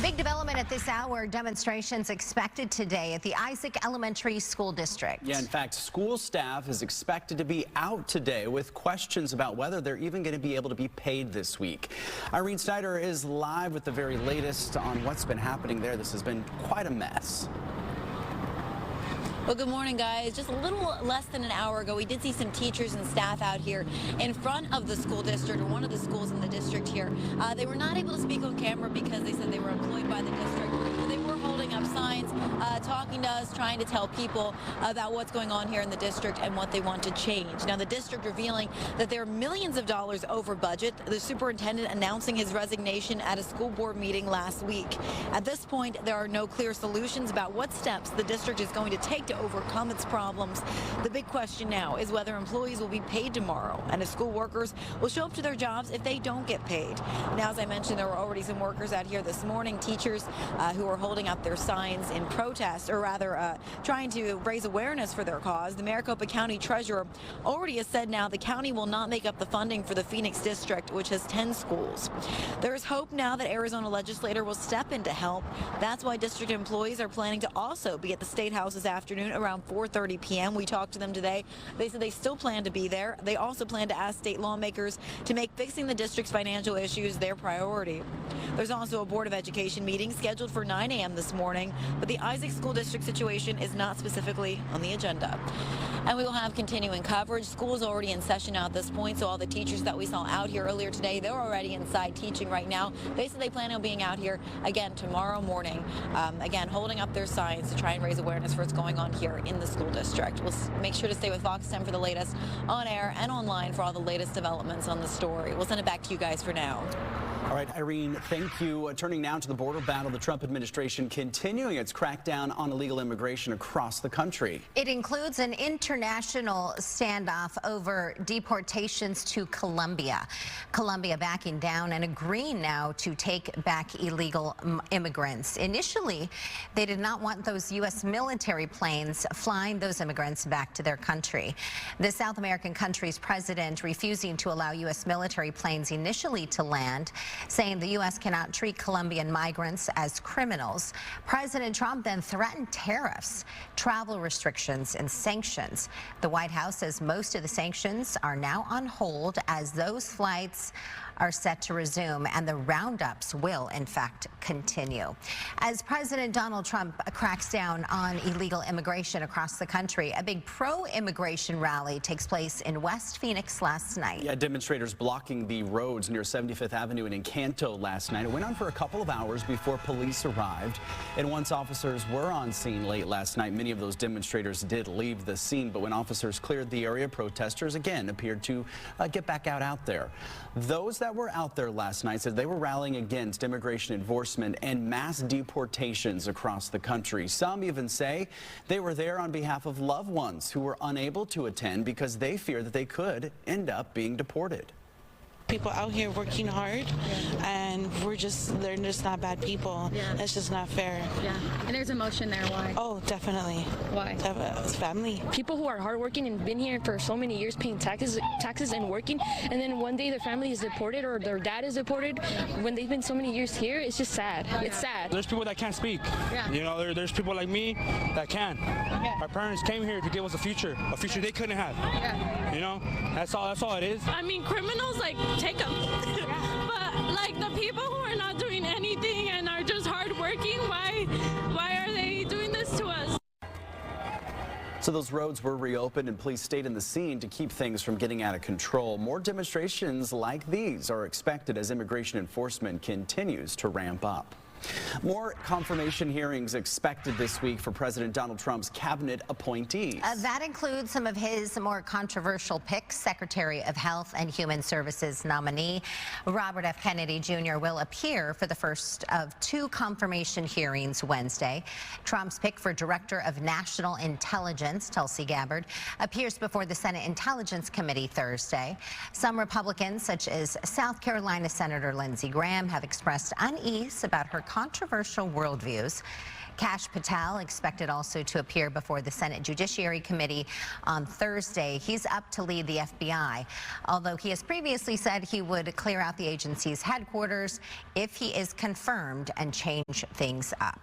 Big development at this hour. Demonstrations expected today at the Isaac Elementary School District. Yeah, in fact, school staff is expected to be out today with questions about whether they're even going to be able to be paid this week. Irene Snyder is live with the very latest on what's been happening there. This has been quite a mess. Well, good morning, guys. Just a little less than an hour ago, we did see some teachers and staff out here in front of the school district, or one of the schools in the district here. They were not able to speak on camera because they said they were employed by the district. But they were holding up signs, talking to us, trying to tell people about what's going on here in the district and what they want to change. Now, the district revealing that they're millions of dollars over budget. The superintendent announcing his resignation at a school board meeting last week. At this point, there are no clear solutions about what steps the district is going to take to overcome its problems. The big question now is whether employees will be paid tomorrow and if school workers will show up to their jobs if they don't get paid. Now, as I mentioned, there were already some workers out here this morning, teachers who are holding up their signs in protest, or rather trying to raise awareness for their cause. The Maricopa County Treasurer already has said now the county will not make up the funding for the Phoenix district, which has 10 schools. There is hope now that Arizona legislator will step in to help. That's why district employees are planning to also be at the State House this afternoon around 4:30 p.m. We talked to them today. They said they still plan to be there. They also plan to ask state lawmakers to make fixing the district's financial issues their priority. There's also a Board of Education meeting scheduled for 9 a.m. this morning, but the Isaac School District situation is not specifically on the agenda. And we will have continuing coverage. School is already in session now at this point, so all the teachers that we saw out here earlier today, they're already inside teaching right now. They said they plan on being out here again tomorrow morning, again holding up their signs to try and raise awareness for what's going on here in the school district. We'll make sure to stay with Fox 10 for the latest on air and online for all the latest developments on the story. We'll send it back to you guys for now. All right, Irene, thank you. Turning now to the border battle, the Trump administration continuing its crackdown on illegal immigration across the country. It includes an international standoff over deportations to Colombia. Colombia backing down and agreeing now to take back illegal immigrants. Initially, they did not want those U.S. military planes flying those immigrants back to their country. The South American country's president refusing to allow U.S. military planes initially to land, saying the U.S. cannot treat Colombian migrants as criminals. President Trump then threatened tariffs, travel restrictions, and sanctions. The White House says most of the sanctions are now on hold as those flights are set to resume, and the roundups will, in fact, continue. As President Donald Trump cracks down on illegal immigration across the country, a big pro-immigration rally takes place in West Phoenix last night. Yeah, demonstrators blocking the roads near 75th Avenue and Encanto last night. It went on for a couple of hours before police arrived, and once officers were on scene late last night, many of those demonstrators did leave the scene, but when officers cleared the area, protesters again appeared to get back out there. Those that were out there last night said they were rallying against immigration enforcement and mass deportations across the country. Some even say they were there on behalf of loved ones who were unable to attend because they fear that they could end up being deported. People out here working hard, and they're just not bad people. Yeah. That's just not fair. Yeah, and there's emotion there. Why? Oh, definitely. Why? It's family. People who are hardworking and been here for so many years paying taxes and working, and then one day their family is deported or their dad is deported when they've been so many years here. It's just sad. Yeah. It's sad. There's people that can't speak. Yeah. You know, there's people like me that can. Yeah. Our parents came here to give us a future they couldn't have. Yeah. You know, that's all it is. I mean, criminals, like, take them. But, like, the people who are not doing anything and are just hardworking, why are they doing this to us? So those roads were reopened and police stayed in the scene to keep things from getting out of control. More demonstrations like these are expected as immigration enforcement continues to ramp up. More confirmation hearings expected this week for President Donald Trump's cabinet appointees. That includes some of his more controversial picks. Secretary of Health and Human Services nominee Robert F. Kennedy Jr. will appear for the first of two confirmation hearings Wednesday. Trump's pick for Director of National Intelligence, Tulsi Gabbard, appears before the Senate Intelligence Committee Thursday. Some Republicans, such as South Carolina Senator Lindsey Graham, have expressed unease about her controversial worldviews. Kash Patel expected also to appear before the Senate Judiciary Committee on Thursday. He's up to lead the FBI, although he has previously said he would clear out the agency's headquarters if he is confirmed and change things up.